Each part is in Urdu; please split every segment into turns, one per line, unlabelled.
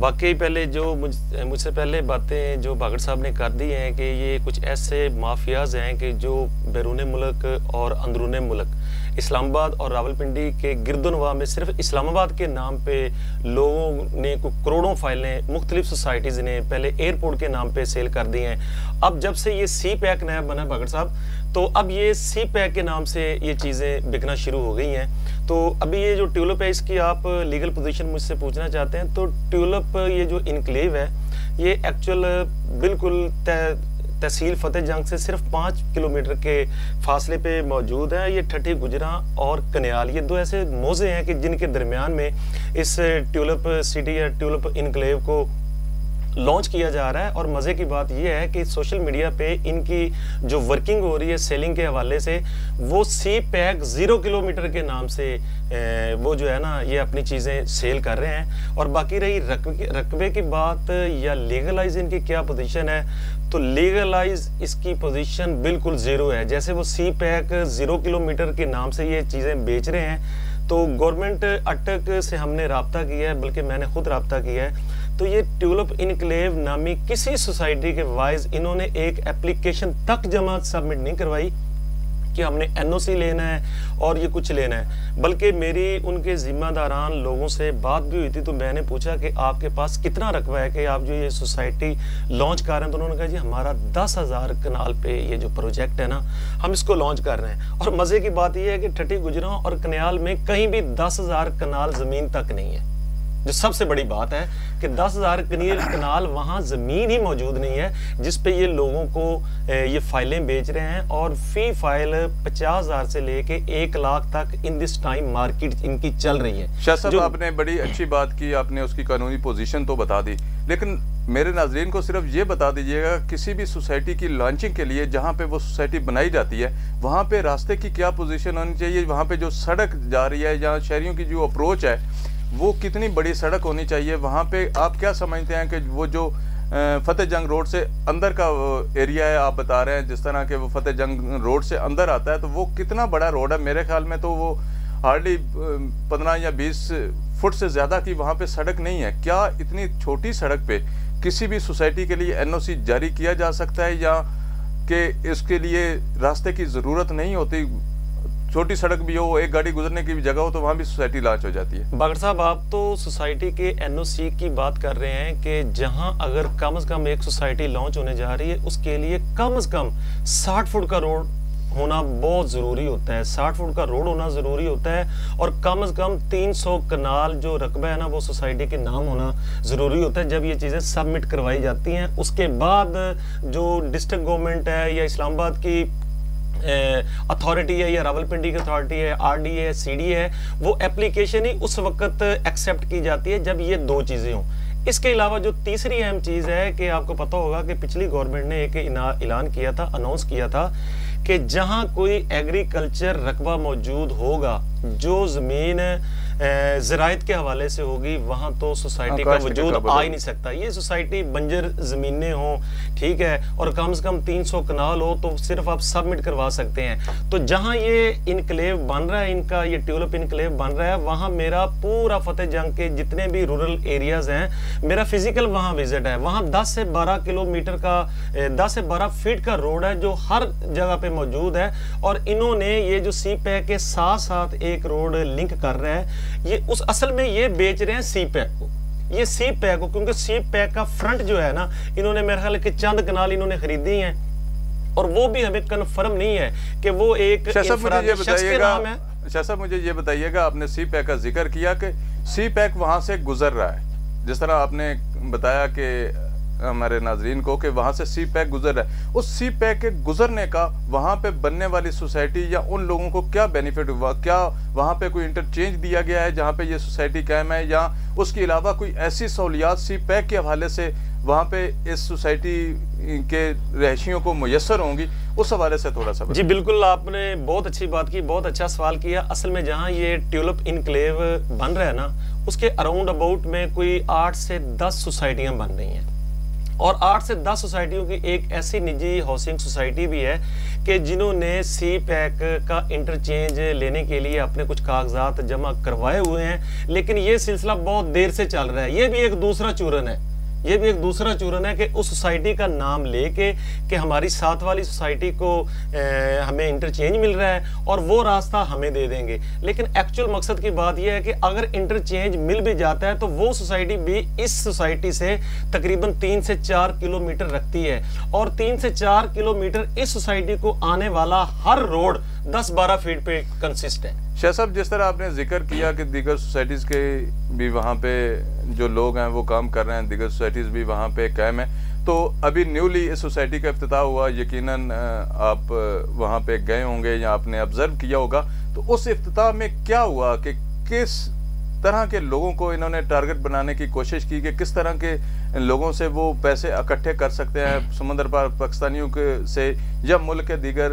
واقعی پہلے جو مجھ سے پہلے باتیں جو باگڑ صاحب نے کر دی ہیں کہ یہ کچھ ایسے مافیاز ہیں کہ جو بیرون ملک اور اندرون ملک اسلام آباد اور راولپنڈی کے گرد و نواح میں صرف اسلام آباد کے نام پہ لوگوں نے کروڑوں فائلیں مختلف سوسائٹیز نے پہلے ایئرپورٹ کے نام پہ سیل کر دی ہیں. اب جب سے یہ سی پیک نیا بنا باگڑ صاحب تو اب یہ سی پیک کے نام سے یہ چیزیں بکنا شروع ہو گئی ہیں. تو ابھی یہ جو ٹیولپ ہے اس کی آپ لیگل پوزیشن مجھ سے پوچھنا چاہتے ہیں تو ٹیولپ یہ جو انکلیو ہے یہ ایکچول بالکل تحصیل فتح جنگ سے صرف 5 کلومیٹر کے فاصلے پہ موجود ہے. یہ ٹھٹی گجراں اور کنیال یہ دو ایسے موضع ہیں کہ جن کے درمیان میں اس ٹیولپ سٹی یا ٹیولپ انکلیو کو لانچ کیا جا رہا ہے. اور مزے کی بات یہ ہے کہ سوشل میڈیا پہ ان کی جو ورکنگ ہو رہی ہے سیلنگ کے حوالے سے وہ سی پیک 0 کلومیٹر کے نام سے وہ جو ہے نا یہ اپنی چیزیں سیل کر رہے ہیں. اور باقی رہی رقبے کی بات یا لیگلائز ان کی کیا پوزیشن ہے تو لیگلائز اس کی پوزیشن بالکل زیرو ہے. جیسے وہ سی پیک 0 کلومیٹر کے نام سے یہ چیزیں بیچ رہے ہیں تو گورنمنٹ اٹک سے ہم نے رابطہ کیا ہے, بلکہ میں نے خود رابطہ کیا ہے. تو یہ ٹیولپ انکلیو نامی کسی سوسائٹی کے وائز انہوں نے ایک اپلیکیشن تک جمع سبمٹ نہیں کروائی کہ ہم نے این او سی لینا ہے اور یہ کچھ لینا ہے, بلکہ میری ان کے ذمہ داران لوگوں سے بات بھی ہوئی تھی. تو میں نے پوچھا کہ آپ کے پاس کتنا رقبہ ہے کہ آپ جو یہ سوسائٹی لانچ کر رہے ہیں, تو انہوں نے کہا جی ہمارا 10,000 کنال پہ یہ جو پروجیکٹ ہے نا ہم اس کو لانچ کر رہے ہیں. اور مزے کی بات یہ ہے کہ ٹھٹی گجراں اور کنیال میں کہیں بھی 10,000 کنال زمین تک نہیں ہے, جو سب سے بڑی بات ہے کہ 10,000 کنال وہاں زمین ہی موجود نہیں ہے جس پہ یہ لوگوں کو یہ فائلیں بیچ رہے ہیں. اور فی فائل 50,000 سے لے کے 1 لاکھ تک ان دس ٹائم مارکیٹ ان کی چل رہی ہے.
شاہ صاحب آپ نے بڑی اچھی بات کی, آپ نے اس کی قانونی پوزیشن تو بتا دی, لیکن میرے ناظرین کو صرف یہ بتا دیجئے گا کسی بھی سوسائٹی کی لانچنگ کے لیے جہاں پہ وہ سوسائٹی بنائی جاتی ہے وہاں پہ راستے کی کیا پوزیشن ہونی چاہیے, وہاں پہ جو سڑک جا رہی ہے جہاں شہریوں کی جو اپروچ ہے وہ کتنی بڑی سڑک ہونی چاہیے, وہاں پہ آپ کیا سمجھتے ہیں کہ وہ جو فتح جنگ روڈ سے اندر کا ایریا ہے آپ بتا رہے ہیں جس طرح کہ وہ فتح جنگ روڈ سے اندر آتا ہے تو وہ کتنا بڑا روڈ ہے؟ میرے خیال میں تو وہ ہارڈلی 15 یا 20 فٹ سے زیادہ کی وہاں پہ سڑک نہیں ہے. کیا اتنی چھوٹی سڑک پہ کسی بھی سوسائٹی کے لیے این او سی جاری کیا جا سکتا ہے یا کہ اس کے لیے راستے کی ضرورت نہیں ہوتی؟ چھوٹی سڑک بھی ہو, ایک گاڑی گزرنے کی بھی جگہ ہو تو وہاں بھی سوسائٹی لانچ ہو جاتی ہے.
باگڑ صاحب آپ تو سوسائٹی کے این او سی کی بات کر رہے ہیں کہ جہاں اگر کم از کم ایک سوسائٹی لانچ ہونے جا رہی ہے اس کے لیے کم از کم 60 فٹ کا روڈ ہونا بہت ضروری ہوتا ہے, 60 فٹ کا روڈ ہونا ضروری ہوتا ہے. اور کم از کم 300 کنال جو رقبہ ہے نا وہ سوسائٹی کے نام ہونا ضروری ہوتا ہے جب یہ چیزیں سبمٹ کروائی جاتی ہیں. اس کے بعد جو ڈسٹرکٹ گورنمنٹ ہے یا اسلام آباد کی اتھارٹی ہے یا راولپنڈی کی اتھارٹی ہے, آر ڈی ہے, سی ڈی ہے, وہ اپلیکیشن ہی اس وقت ایکسیپٹ کی جاتی ہے جب یہ 2 چیزیں ہوں. اس کے علاوہ جو تیسری اہم چیز ہے کہ آپ کو پتہ ہوگا کہ پچھلی گورنمنٹ نے ایک اعلان کیا تھا, اناؤنس کیا تھا کہ جہاں کوئی ایگریکلچر رقبہ موجود ہوگا جو زمین زراعت کے حوالے سے ہوگی وہاں تو سوسائٹی کا وجود آ ہی نہیں سکتا. یہ سوسائٹی بنجر زمینیں ہوں ٹھیک ہے اور کم سے کم 300 کنال ہو تو صرف آپ سبمٹ کروا سکتے ہیں. تو جہاں یہ انکلیو بن رہا ہے, ان کا یہ ٹیولپ انکلیو بن رہا ہے, وہاں میرا پورا فتح جنگ کے جتنے بھی رورل ایریاز ہیں میرا فزیکل وہاں وزٹ ہے. وہاں 10 سے 12 کلومیٹر کا 10 سے 12 فٹ کا روڈ ہے جو ہر جگہ پہ موجود ہے. اور انہوں نے یہ جو سی پیک کے ساتھ ساتھ ایک روڈ لنک کر رہا ہے, یہ اس اصل میں یہ بیچ رہے ہیں سی پیک کو, یہ سی پیک کو, کیونکہ سی پیک کا فرنٹ جو ہے نا انہوں نے میرے خیال کہ چند کنال انہوں نے خریدی ہیں اور وہ بھی ہمیں کنفرم نہیں ہے کہ وہ ایک انفرادی شخص کے نام ہے.
شاہ صاحب مجھے یہ بتائیے گا, آپ نے سی پیک کا ذکر کیا کہ سی پیک وہاں سے گزر رہا ہے, جس طرح آپ نے بتایا کہ ہمارے ناظرین کو کہ وہاں سے سی پیک گزر رہا ہے, اس سی پیک کے گزرنے کا وہاں پہ بننے والی سوسائٹی یا ان لوگوں کو کیا بینیفٹ ہوا؟ کیا وہاں پہ کوئی انٹرچینج دیا گیا ہے جہاں پہ یہ سوسائٹی قائم ہے, یا اس کے علاوہ کوئی ایسی سہولیات سی پیک کے حوالے سے وہاں پہ اس سوسائٹی کے رہائشیوں کو میسر ہوں گی؟ اس حوالے سے تھوڑا سا.
جی بالکل, آپ نے بہت اچھی بات کی, بہت اچھا سوال کیا. اصل میں جہاں یہ ٹیولپ انکلیو بن رہا ہے نا اس کے اراؤنڈ اباؤٹ میں کوئی 8 سے 10 سوسائٹیاں بن رہی ہیں. اور 8 سے 10 سوسائٹیوں کی ایک ایسی نجی ہاؤسنگ سوسائٹی بھی ہے کہ جنہوں نے سی پیک کا انٹرچینج لینے کے لیے اپنے کچھ کاغذات جمع کروائے ہوئے ہیں، لیکن یہ سلسلہ بہت دیر سے چل رہا ہے۔ یہ بھی ایک دوسرا چورن ہے، یہ بھی ایک دوسرا چورن ہے کہ اس سوسائٹی کا نام لے کے کہ ہماری ساتھ والی سوسائٹی کو ہمیں انٹرچینج مل رہا ہے اور وہ راستہ ہمیں دے دیں گے، لیکن ایکچول مقصد کی بات یہ ہے کہ اگر انٹرچینج مل بھی جاتا ہے تو وہ سوسائٹی بھی اس سوسائٹی سے تقریباً 3 سے 4 کلومیٹر رکھتی ہے، اور 3 سے 4 کلومیٹر اس سوسائٹی کو آنے والا ہر روڈ 10-12 فیٹ پہ کنسسٹ ہے۔
شاہ صاحب، جس طرح آپ نے ذکر کیا کہ دیگر سوسائٹیز کے بھی وہاں پہ جو لوگ ہیں وہ کام کر رہے ہیں، دیگر سوسائٹیز بھی وہاں پہ قائم ہیں، تو ابھی نیولی اس سوسائٹی کا افتتاح ہوا، یقیناً آپ وہاں پہ گئے ہوں گے یا آپ نے آبزرو کیا ہوگا، تو اس افتتاح میں کیا ہوا کہ کس طرح کے لوگوں کو انہوں نے ٹارگٹ بنانے کی کوشش کی کہ کس طرح کے لوگوں سے وہ پیسے اکٹھے کر سکتے ہیں، سمندر پار پاکستانیوں سے یا ملک کے دیگر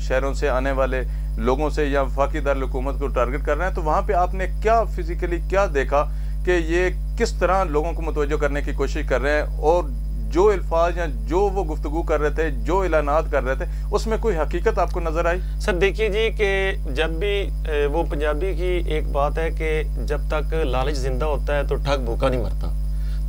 شہروں سے آنے والے لوگوں سے، یا وفاقی دارالحکومت کو ٹارگٹ کر رہے ہیں؟ تو وہاں پہ آپ نے کیا فزیکلی کیا دیکھا کہ یہ کس طرح لوگوں کو متوجہ کرنے کی کوشش کر رہے ہیں، اور جو الفاظ یا جو وہ گفتگو کر رہے تھے، جو اعلانات کر رہے تھے، اس میں کوئی حقیقت آپ کو نظر آئی؟
سر دیکھیے جی کہ جب بھی وہ پنجابی کی ایک بات ہے کہ جب تک لالچ زندہ ہوتا ہے تو ٹھگ بھوکا نہیں مرتا،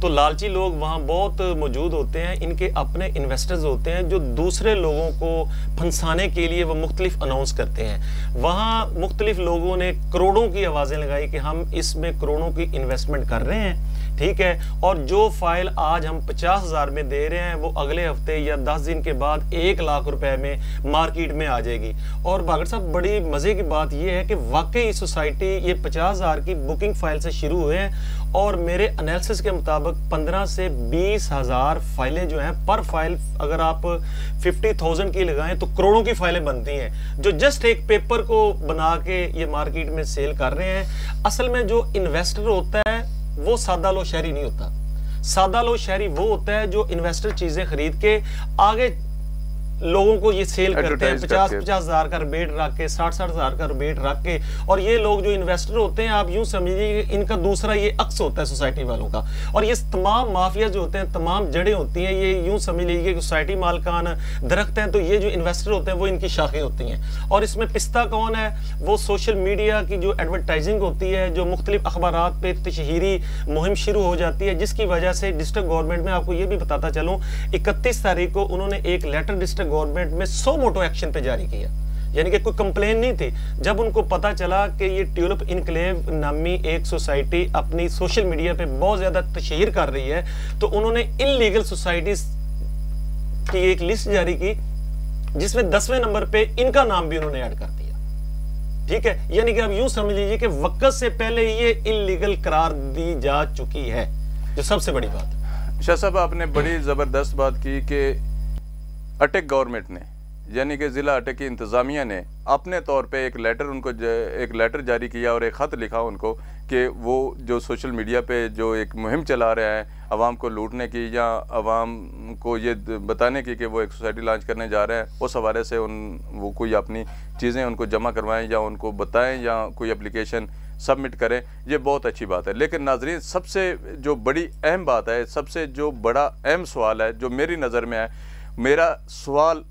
تو لالچی لوگ وہاں بہت موجود ہوتے ہیں، ان کے اپنے انویسٹرز ہوتے ہیں جو دوسرے لوگوں کو پھنسانے کے لیے وہ مختلف اناؤنس کرتے ہیں۔ وہاں مختلف لوگوں نے کروڑوں کی آوازیں لگائی کہ ہم اس میں کروڑوں کی انویسٹمنٹ کر رہے ہیں، ٹھیک ہے، اور جو فائل آج ہم 50,000 میں دے رہے ہیں وہ اگلے ہفتے یا 10 دن کے بعد 1 لاکھ روپے میں مارکیٹ میں آ جائے گی۔ اور بھاگڑ صاحب بڑی مزے کی بات یہ ہے کہ واقعی سوسائٹی یہ 50,000 کی بکنگ فائل سے شروع ہوئے ہیں، اور میرے انیلسس کے مطابق 15 سے 20,000 فائلیں جو ہیں پر فائل اگر آپ 50,000 کی لگائیں تو کروڑوں کی فائلیں بنتی ہیں، جو جسٹ ایک پیپر کو بنا کے یہ مارکیٹ میں سیل کر رہے ہیں۔ اصل میں جو انویسٹر ہوتا ہے وہ سادہ لو شہری نہیں ہوتا، سادہ لو شہری وہ ہوتا ہے جو انویسٹر چیزیں خرید کے آگے لوگوں کو یہ سیل کرتے ہیں، 50,000 کا ریبیٹ رکھ کے، 60,000 کا ریبیٹ رکھ کے، اور یہ لوگ جو انویسٹر ہوتے ہیں آپ یوں سمجھیے کہ ان کا دوسرا یہ عکس ہوتا ہے سوسائٹی والوں کا، اور یہ تمام مافیا جو ہوتے ہیں، تمام جڑیں ہوتی ہیں، یہ یوں سمجھ لیجیے کہ سوسائٹی مالکان درخت ہیں تو یہ جو انویسٹر ہوتے ہیں وہ ان کی شاخیں ہوتی ہیں۔ اور اس میں پستہ کون ہے؟ وہ سوشل میڈیا کی جو ایڈورٹائزنگ ہوتی ہے، جو مختلف اخبارات پہ تشہیری مہم شروع ہو جاتی ہے، جس کی وجہ سے ڈسٹرکٹ گورنمنٹ میں آپ کو یہ بھی بتاتا چلوں 31 تاریخ کو انہوں نے ایک لیٹر ڈسٹرکٹ گورنمنٹ میں 100 موٹو ایکشن پہ جاری کیا، یعنی کہ کوئی کمپلین نہیں تھی۔ جب ان کو پتا چلا کہ یہ ٹیولپ انکلیو نامی ایک سوسائٹی اپنی سوشل میڈیا پہ بہت زیادہ تشہیر کر رہی ہے، تو انہوں نے انلیگل سوسائٹیز کی ایک لسٹ جاری کی جس میں 10ویں نمبر پہ ان کا نام بھی انہوں نے ایڈ کر دیا، ٹھیک ہے، یعنی کہ اب یوں سمجھ لیجیے کہ وقت سے پہلے یہ انلیگل قرار دی جا چکی ہے، جو سب سے بڑی بات ہے۔
شاہ صاحب، آپ نے بڑی زبردست بات کی کہ اٹک گورنمنٹ نے، یعنی کہ ضلع اٹک کی انتظامیہ نے اپنے طور پہ ایک لیٹر جاری کیا اور ایک خط لکھا ان کو کہ وہ جو سوشل میڈیا پہ جو ایک مہم چلا رہے ہیں عوام کو لوٹنے کی یا عوام کو یہ بتانے کی کہ وہ ایک سوسائٹی لانچ کرنے جا رہے ہیں، اس حوالے سے وہ کوئی اپنی چیزیں ان کو جمع کروائیں یا ان کو بتائیں یا کوئی اپلیکیشن سبمٹ کریں، یہ بہت اچھی بات ہے۔ لیکن ناظرین، سب سے جو بڑی اہم بات ہے، سب سے جو بڑا اہم سوال ہے جو میری نظر میں ہے، میرا سوال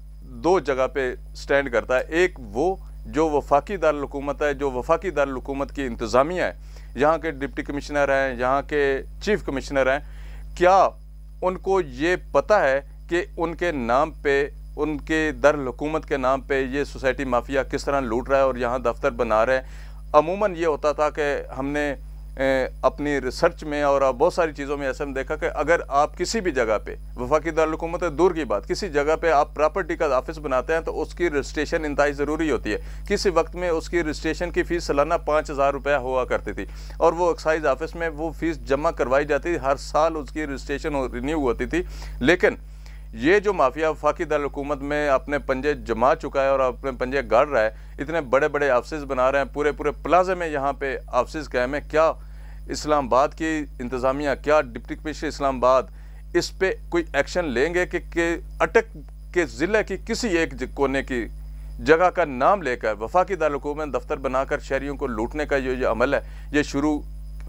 2 جگہ پہ سٹینڈ کرتا ہے۔ ایک وہ جو وفاقی دارالحکومت ہے، جو وفاقی دارالحکومت کی انتظامیہ ہے، یہاں کے ڈپٹی کمشنر ہیں، یہاں کے چیف کمشنر ہیں، کیا ان کو یہ پتہ ہے کہ ان کے نام پہ، ان کے دارالحکومت کے نام پہ یہ سوسائٹی مافیا کس طرح لوٹ رہا ہے اور یہاں دفتر بنا رہے ہیں؟ عموماً یہ ہوتا تھا کہ ہم نے اپنی ریسرچ میں اور بہت ساری چیزوں میں ایسا دیکھا کہ اگر آپ کسی بھی جگہ پہ، وفاقی دارالحکومت دور کی بات، کسی جگہ پہ آپ پراپرٹی کا آفس بناتے ہیں تو اس کی رجسٹریشن انتہائی ضروری ہوتی ہے۔ کسی وقت میں اس کی رجسٹریشن کی فیس سالانہ 5,000 روپیہ ہوا کرتی تھی، اور وہ ایکسائز آفس میں وہ فیس جمع کروائی جاتی تھی، ہر سال اس کی رجسٹریشن رینیو ہوتی تھی۔ لیکن یہ جو مافیا وفاقی دارالحکومت میں اپنے پنجے جما چکا ہے اور اپنے پنجے گاڑ رہا ہے، اتنے بڑے بڑے آفسز بنا رہے ہیں، پورے پلازے میں یہاں پہ آفسز قائم ہیں، کیا اسلام آباد کی انتظامیہ، کیا ڈپٹی کمشنر اسلام آباد اس پہ کوئی ایکشن لیں گے کہ اٹک کے ضلع کی کسی ایک کونے کی جگہ کا نام لے کر وفاقی دارالحکومت دفتر بنا کر شہریوں کو لوٹنے کا یہ عمل ہے، یہ شروع